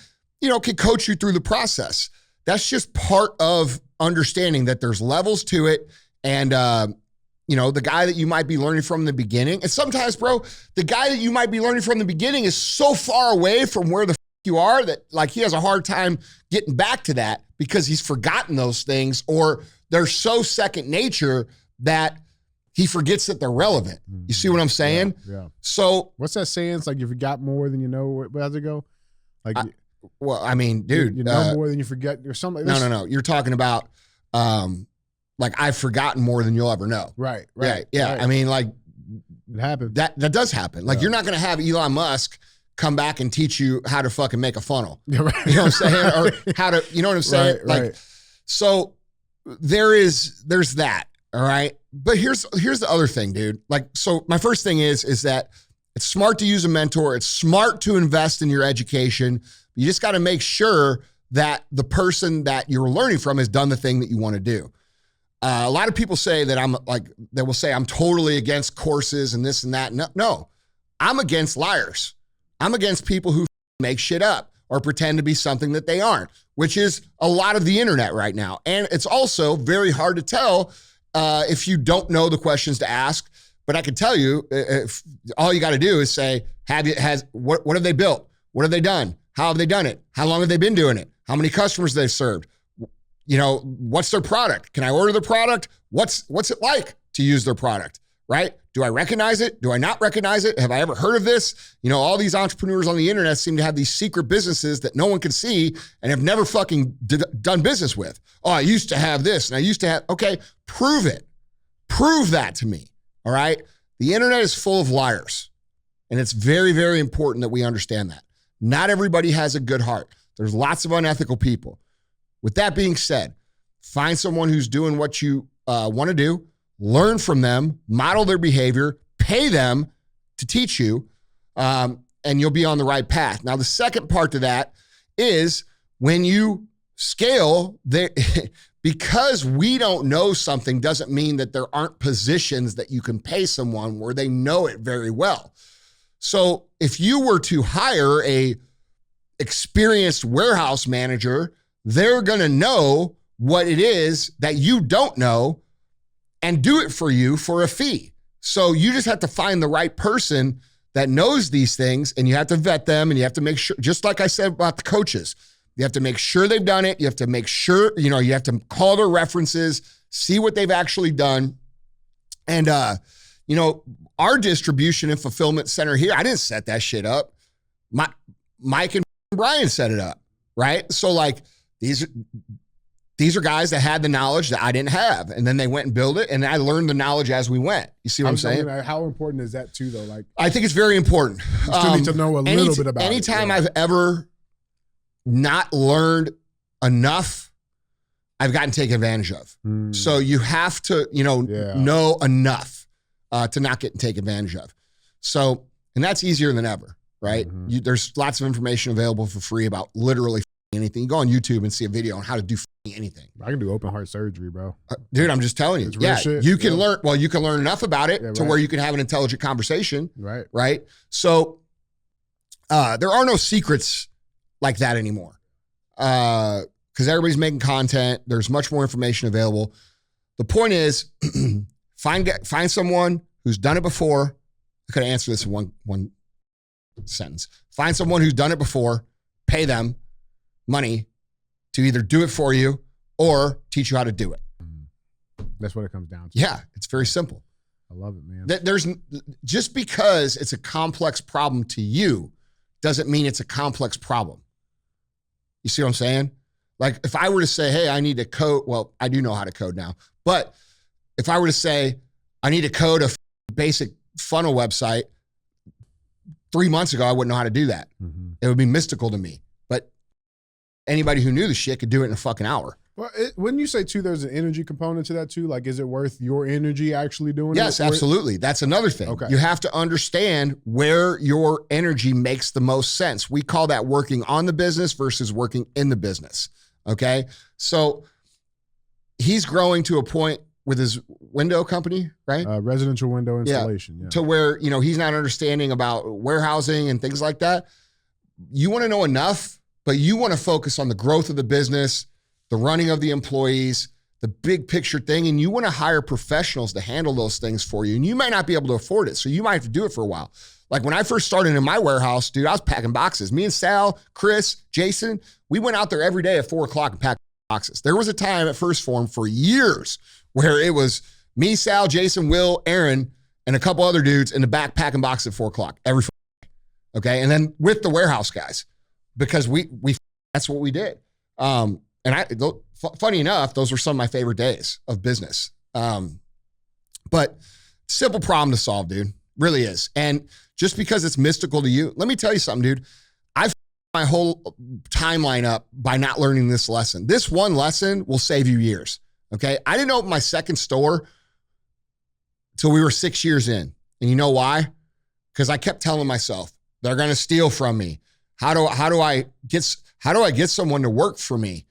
can coach you through the process. That's just part of understanding that there's levels to it. And, the guy that you might be learning from in the beginning, and sometimes, bro, the guy that you might be learning from in the beginning is so far away from where the you are that like he has a hard time getting back to that because he's forgotten those things, or they're so second nature that he forgets that they're relevant. You see what I'm saying? Yeah. So what's that saying? It's like, if you got more than you know, how's it go? Like, dude, you know more than you forget or something. No. You're talking about, like, I've forgotten more than you'll ever know. Right. Yeah. Right. I mean, like, it happens. That does happen. Like, you're not going to have Elon Musk come back and teach you how to fucking make a funnel. Yeah, right. You know what I'm saying? Or how to, you know what I'm saying? Right. So there's that. All right. But here's the other thing, dude. Like, so my first thing is that it's smart to use a mentor. It's smart to invest in your education. You just got to make sure that the person that you're learning from has done the thing that you want to do. A lot of people say that they will say I'm totally against courses and this and that. No, I'm against liars. I'm against people who make shit up or pretend to be something that they aren't, which is a lot of the internet right now. And it's also very hard to tell if you don't know the questions to ask. But I can tell you, if all you got to do is say, what have they built? What have they done? How have they done it? How long have they been doing it? How many customers they've served? You know, what's their product? Can I order the product? What's it like to use their product, right? Do I recognize it? Do I not recognize it? Have I ever heard of this? You know, all these entrepreneurs on the internet seem to have these secret businesses that no one can see and have never fucking done business with. Oh, I used to have this and I used to have, okay, prove it. Prove that to me, all right? The internet is full of liars, and it's very, very important that we understand that. Not everybody has a good heart. There's lots of unethical people. With that being said, find someone who's doing what you want to do, learn from them, model their behavior, pay them to teach you, and you'll be on the right path. Now, the second part to that is when you scale, because we don't know something doesn't mean that there aren't positions that you can pay someone where they know it very well. So if you were to hire a experienced warehouse manager, they're going to know what it is that you don't know and do it for you for a fee. So you just have to find the right person that knows these things, and you have to vet them, and you have to make sure, just like I said about the coaches, you have to make sure they've done it. You have to make sure, you have to call their references, see what they've actually done. And, our distribution and fulfillment center here, I didn't set that shit up. Mike and Brian set it up, right? So like, these are guys that had the knowledge that I didn't have. And then they went and built it. And I learned the knowledge as we went. You see what I'm saying? How important is that too, though? Like, I think it's very important. You still need to know a little bit about it. Anytime I've ever not learned enough, I've gotten taken advantage of. So you have to, know enough to not get taken advantage of. So, and that's easier than ever, right? There's lots of information available for free about literally anything. You go on YouTube and see a video on how to do anything. I can do open heart surgery, bro. Dude, I'm just telling you. Yeah, shit. You can learn. Well, you can learn enough about it to where you can have an intelligent conversation. Right. So there are no secrets like that anymore because everybody's making content. There's much more information available. The point is find someone who's done it before. I could answer this in one sentence. Find someone who's done it before, pay them money to either do it for you or teach you how to do it. That's what it comes down to. Yeah, it's very simple. I love it, man. There's just because it's a complex problem to you doesn't mean it's a complex problem. You see what I'm saying? Like if I were to say, hey, I need to code, well, I do know how to code now, but if I were to say, I need to code a basic funnel website 3 months ago, I wouldn't know how to do that. It would be mystical to me. But anybody who knew the shit could do it in a fucking hour. Well, wouldn't you say too, there's an energy component to that too? Like, is it worth your energy actually doing it? Yes, absolutely. That's another thing. Okay. You have to understand where your energy makes the most sense. We call that working on the business versus working in the business. Okay. So he's growing to a point with his window company, right? Residential window installation. Yeah. To where, he's not understanding about warehousing and things like that. You want to know enough, but you want to focus on the growth of the business, the running of the employees, the big picture thing. And you want to hire professionals to handle those things for you. And you might not be able to afford it. So you might have to do it for a while. Like when I first started in my warehouse, dude, I was packing boxes. Me and Sal, Chris, Jason, we went out there every day at 4:00 and packed boxes. There was a time at First Form for years where it was me, Sal, Jason, Will, Aaron, and a couple other dudes in the back packing boxes at 4:00 every day. Okay. And then with the warehouse guys, because we that's what we did. Funny enough, those were some of my favorite days of business. But simple problem to solve, dude. Really is. And just because it's mystical to you, let me tell you something, dude. I've my whole timeline up by not learning this lesson. This one lesson will save you years. Okay. I didn't open my second store till we were 6 years in. And you know why? Because I kept telling myself, they're going to steal from me. How do I get someone to work for me?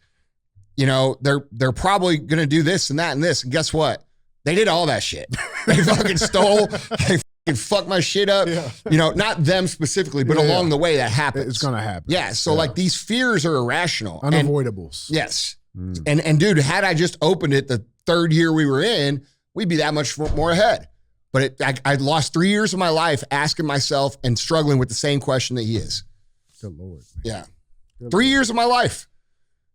You know, they're probably going to do this and that and this. And guess what? They did all that shit. They fucking stole. They fucking fucked my shit up. Yeah. You know, not them specifically, but along the way that happens. It's going to happen. Yeah. So like these fears are irrational. Unavoidables. And, yes. And dude, had I just opened it the third year we were in, we'd be that much more ahead. But I lost 3 years of my life asking myself and struggling with the same question that he is. Good Lord. Man. Yeah. Good 3 years of my life.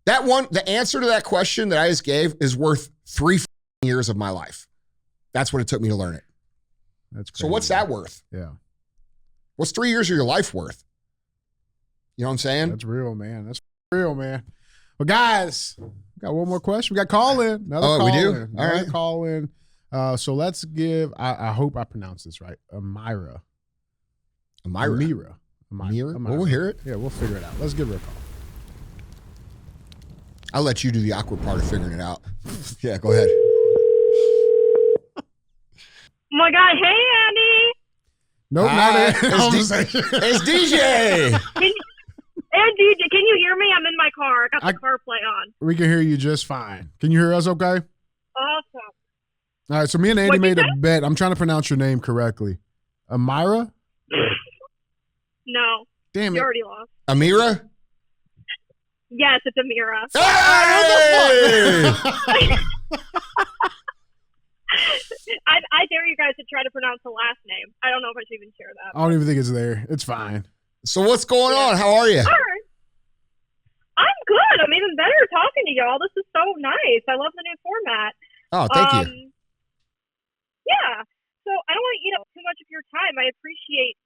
The answer to that question that I just gave is worth 3 years of my life. That's what it took me to learn it. That's crazy. So what's that worth? Yeah. What's 3 years of your life worth? You know what I'm saying? That's real, man. That's real, man. Well, guys, we got one more question. We got call in. We do? All right. Call in. So let's give, I hope I pronounce this right, Amira. We'll hear it. Yeah, we'll figure it out. Let's give her a call. I'll let you do the awkward part of figuring it out. Yeah, go ahead. Oh my God. Hey, Andy. Nope, not it. It's DJ. Hey, DJ, can you hear me? I'm in my car. I got the CarPlay on. We can hear you just fine. Can you hear us okay? Awesome. All right, so me and Andy made a bet. I'm trying to pronounce your name correctly. Amira? No. Damn it. You already lost. Amira? Yes, it's Amira. Hey! I dare you guys to try to pronounce the last name. I don't know if I should even share that. I don't even think it's there. It's fine. So what's going on? How are you? All right. I'm good. I'm even better talking to y'all. This is so nice. I love the new format. Oh, thank you. Yeah. So I don't want to eat up too much of your time. I appreciate,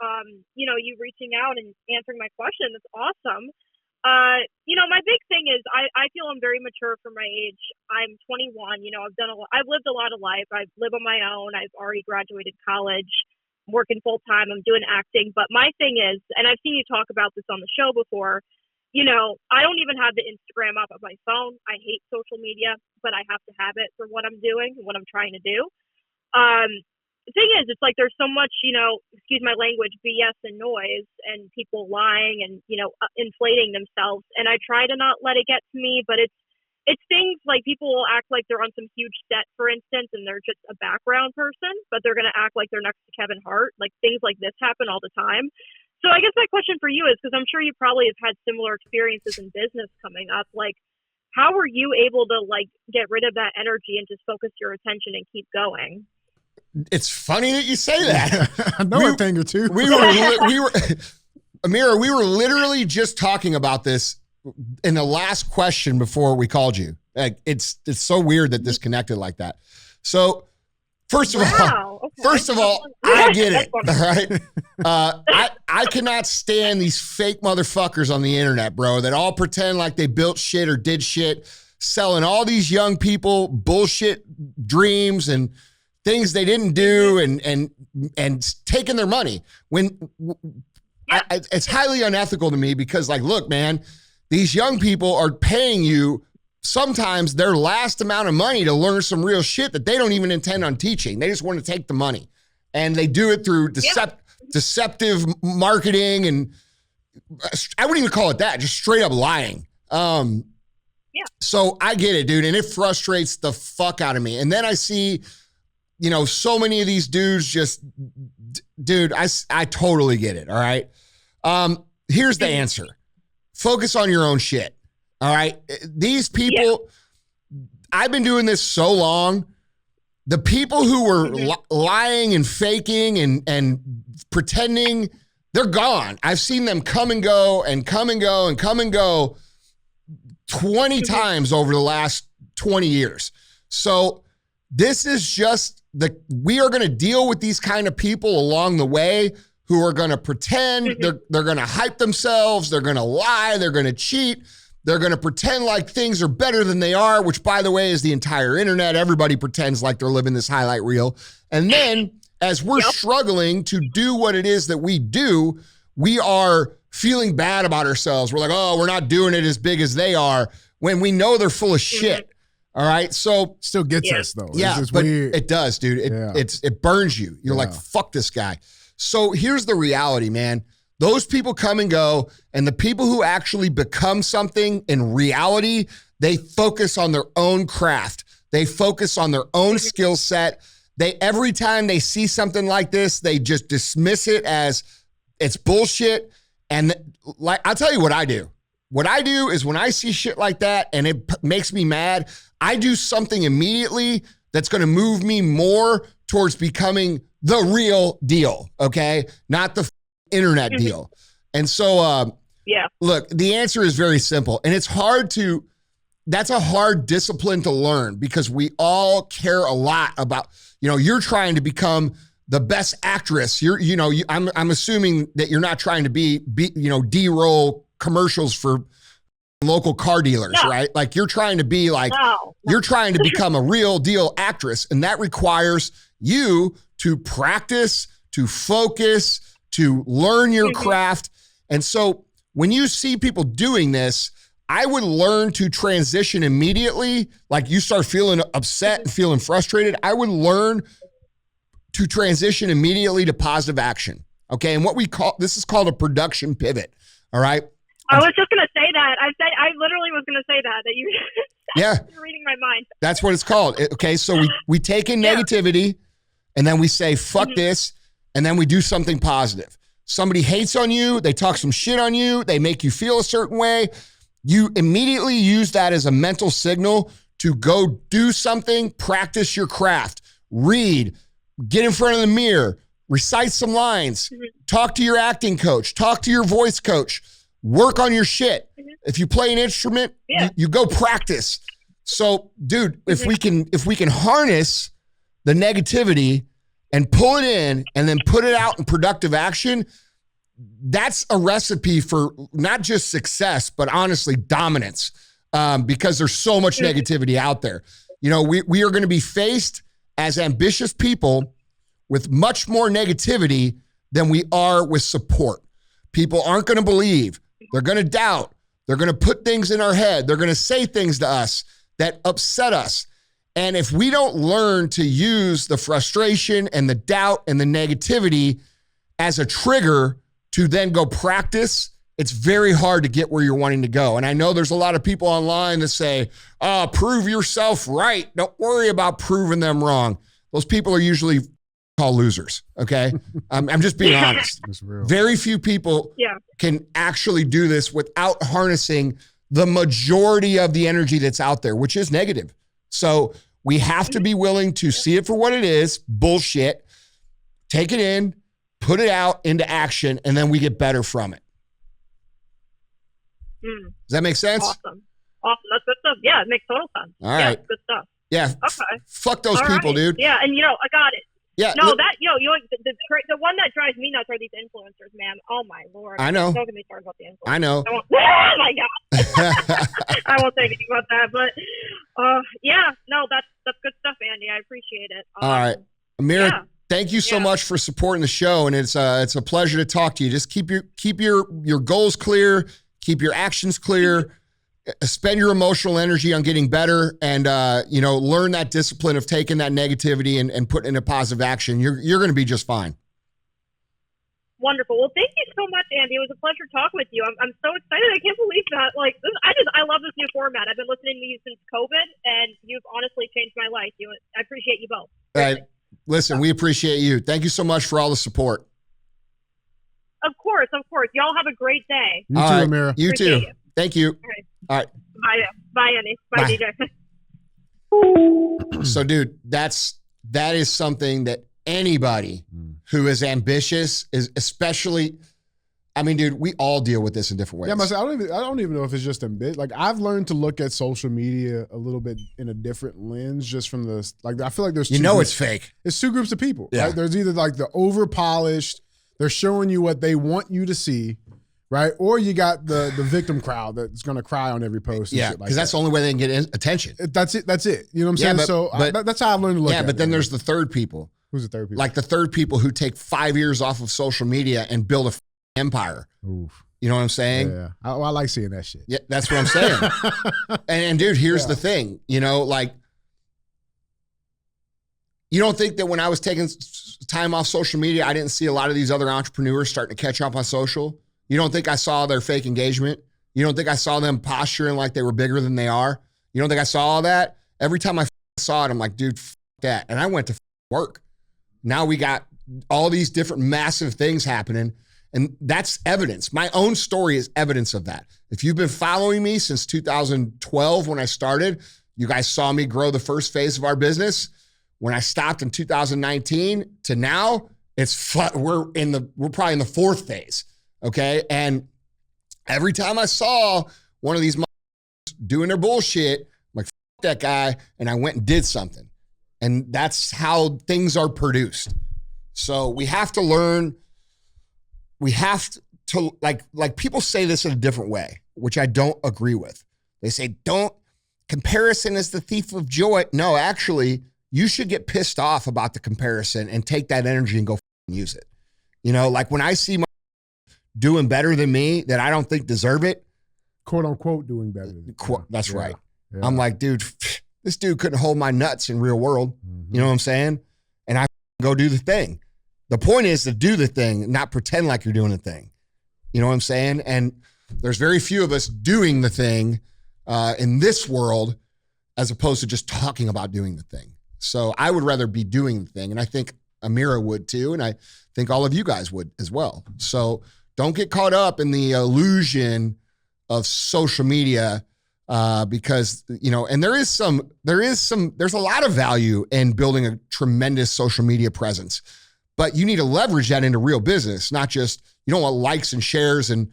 you reaching out and answering my question. It's awesome. My big thing is I feel I'm very mature for my age. I'm 21. I've lived a lot of life. I live on my own. I've already graduated college. I'm working full time. I'm doing acting. But my thing is, and I've seen you talk about this on the show before, I don't even have the Instagram up on my phone. I hate social media, but I have to have it for what I'm doing and what I'm trying to do. The thing is, it's like there's so much, excuse my language, BS and noise and people lying and, inflating themselves. And I try to not let it get to me, but it's things like people will act like they're on some huge set, for instance, and they're just a background person, but they're going to act like they're next to Kevin Hart. Like things like this happen all the time. So I guess my question for you is, because I'm sure you probably have had similar experiences in business coming up, like how were you able to get rid of that energy and just focus your attention and keep going? It's funny that you say that. I know a thing or two. Amira, we were literally just talking about this in the last question before we called you. Like it's so weird that this connected like that. So first of all, I get it. All right. I cannot stand these fake motherfuckers on the internet, bro, that all pretend like they built shit or did shit, selling all these young people bullshit dreams and things they didn't do and taking their money it's highly unethical to me because look, man, these young people are paying you sometimes their last amount of money to learn some real shit that they don't even intend on teaching. They just want to take the money and they do it through deceptive marketing. And I wouldn't even call it that, just straight up lying. So I get it, dude. And it frustrates the fuck out of me. And then I see, so many of these dudes just, dude, I totally get it. All right. Here's the answer. Focus on your own shit. All right. These people, I've been doing this so long. The people who were lying and faking and pretending, they're gone. I've seen them come and go and come and go and come and go 20 times over the last 20 years. So this is just we are going to deal with these kind of people along the way who are going to pretend, they're going to hype themselves, they're going to lie, they're going to cheat, they're going to pretend like things are better than they are, which by the way is the entire internet. Everybody pretends like they're living this highlight reel. And then as we're struggling to do what it is that we do, we are feeling bad about ourselves. We're like, oh, we're not doing it as big as they are, when we know they're full of shit. All right. So still gets us though. Yeah, it's but weird. it does, dude. It burns you. You're like, fuck this guy. So here's the reality, man. Those people come and go, and the people who actually become something in reality, they focus on their own craft. They focus on their own skill set. Every time they see something like this, they just dismiss it as it's bullshit. And like, I'll tell you what I do. What I do is when I see shit like that and it makes me mad, I do something immediately that's going to move me more towards becoming the real deal, okay? Not the internet deal. And so, look, the answer is very simple. And that's a hard discipline to learn, because we all care a lot about, you're trying to become the best actress. I'm assuming that you're not trying to be D-roll commercials for local car dealers, right? Like you're trying to be like, you're trying to become a real deal actress. And that requires you to practice, to focus, to learn your craft. And so when you see people doing this, I would learn to transition immediately. Like you start feeling upset and feeling frustrated, I would learn to transition immediately to positive action. Okay. And this is called a production pivot. All right. I was just going to say that. I literally was going to say that you, you're reading my mind. That's what it's called. Okay. So we take in negativity and then we say, fuck this. And then we do something positive. Somebody hates on you. They talk some shit on you. They make you feel a certain way. You immediately use that as a mental signal to go do something, practice your craft, read, get in front of the mirror, recite some lines, talk to your acting coach, talk to your voice coach, work on your shit. If you play an instrument, you go practice. So, dude, if we can harness the negativity and pull it in and then put it out in productive action, that's a recipe for not just success, but honestly dominance, because there's so much negativity out there. We are going to be faced as ambitious people with much more negativity than we are with support. People aren't going to believe. They're going to doubt. They're going to put things in our head. They're going to say things to us that upset us. And if we don't learn to use the frustration and the doubt and the negativity as a trigger to then go practice, it's very hard to get where you're wanting to go. And I know there's a lot of people online that say, prove yourself right. Don't worry about proving them wrong. Those people are usually called losers, okay? I'm just being honest. Very few people can actually do this without harnessing the majority of the energy that's out there, which is negative. So we have to be willing to see it for what it is, bullshit, take it in, put it out into action, and then we get better from it. Does that make sense? Awesome. That's good stuff. Yeah, it makes total sense. All right. Good stuff. Yeah. Okay. Fuck those people, dude. Yeah, and I got it. Yeah. No, the one that drives me nuts are these influencers, man. Oh my Lord. I know. Don't get me started about the influencers. I know. Oh my God. I won't say anything about that, but that's good stuff, Andy. I appreciate it. All right. Amira, thank you so much for supporting the show, and it's a pleasure to talk to you. Just keep your goals clear, keep your actions clear, spend your emotional energy on getting better, and learn that discipline of taking that negativity and putting it into positive action. You're going to be just fine. Wonderful. Well, thank you so much, Andy. It was a pleasure talking with you. I'm so excited. I can't believe that. I love this new format. I've been listening to you since COVID, and you've honestly changed my life. I appreciate you both. All right. Listen, we appreciate you. Thank you so much for all the support. Of course. Y'all have a great day. You too, Amira. You too. Thank you. All right. Bye, Andy. Bye, DJ. So, dude, that is something that anybody who is ambitious is, especially, I mean, dude, we all deal with this in different ways. Yeah, I don't even know if it's just ambitious. Like, I've learned to look at social media a little bit in a different lens, just from the I feel like there's it's fake. It's two groups of people. Yeah. Right? There's either like the over polished, they're showing you what they want you to see, right? Or you got the victim crowd that's going to cry on every post. Yeah, because that's the only way they can get attention. That's it. You know what I'm saying? That's how I've learned to look at it. Yeah, but then there's the third people. Who's the third people? Like the third people who take 5 years off of social media and build a empire. Oof. You know what I'm saying? Yeah. I like seeing that shit. Yeah, that's what I'm saying. and dude, here's the thing, you know, like, you don't think that when I was taking time off social media, I didn't see a lot of these other entrepreneurs starting to catch up on social? You don't think I saw their fake engagement? You don't think I saw them posturing like they were bigger than they are? You don't think I saw all that? Every time I saw it, I'm like, dude, that. And I went to work. Now we got all these different massive things happening. And that's evidence. My own story is evidence of that. If you've been following me since 2012 when I started, you guys saw me grow the first phase of our business. When I stopped in 2019 to now, we're probably in the fourth phase, okay? And every time I saw one of these doing their bullshit, I'm like, F that guy, and I went and did something. And that's how things are produced. So we have to learn. We have to, like people say this in a different way, which I don't agree with. They say, comparison is the thief of joy. No, actually, you should get pissed off about the comparison and take that energy and go use it. You know, like when I see my doing better than me that I don't think deserve it. Quote unquote doing better than me. That's right. Yeah. I'm like, dude, this dude couldn't hold my nuts in real world. Mm-hmm. You know what I'm saying? And I go do the thing. The point is to do the thing, not pretend like you're doing the thing. You know what I'm saying? And there's very few of us doing the thing in this world as opposed to just talking about doing the thing. So I would rather be doing the thing. And I think Amira would too. And I think all of you guys would as well. So don't get caught up in the illusion of social media because, you know, and there's a lot of value in building a tremendous social media presence, but you need to leverage that into real business, not just, you don't want likes and shares and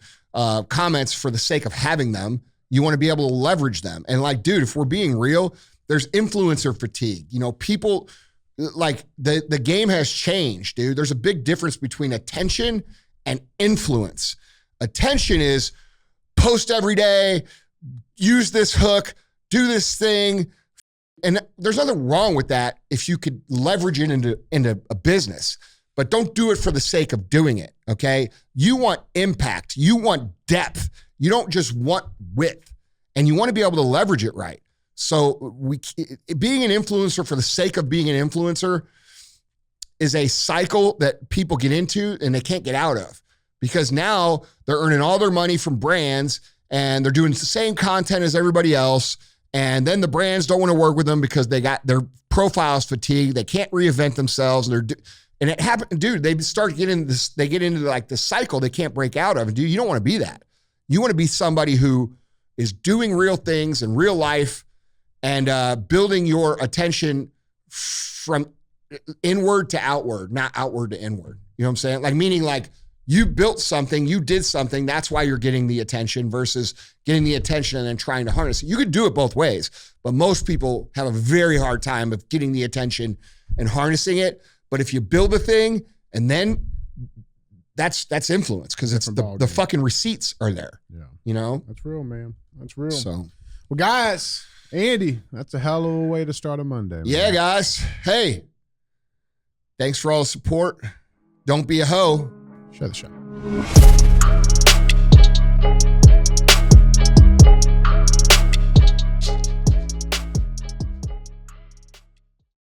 comments for the sake of having them. You want to be able to leverage them. And like, dude, if we're being real, there's influencer fatigue. You know, people like the game has changed, dude. There's a big difference between attention and influence. Attention is post every day, use this hook, do this thing. And there's nothing wrong with that if you could leverage it into a business, but don't do it for the sake of doing it, okay? You want impact. You want depth. You don't just want width. And you want to be able to leverage it right. So being an influencer for the sake of being an influencer is a cycle that people get into and they can't get out of, because now they're earning all their money from brands and they're doing the same content as everybody else. And then the brands don't want to work with them because they got their profiles fatigued. They can't reinvent themselves. And it happened, dude, they start getting this, they get into like the cycle they can't break out of. And dude, you don't want to be that. You want to be somebody who is doing real things in real life and building your attention from inward to outward, not outward to inward. You know what I'm saying? Like, meaning like you built something, you did something, that's why you're getting the attention versus getting the attention and then trying to harness it. You could do it both ways, but most people have a very hard time of getting the attention and harnessing it. But if you build a thing and then that's influence, because it's the fucking receipts are there. Yeah. You know? That's real, man. That's real. So, well, guys, Andy, that's a hell of a way to start a Monday, man. Yeah, guys. Hey, thanks for all the support. Don't be a hoe. Share the show.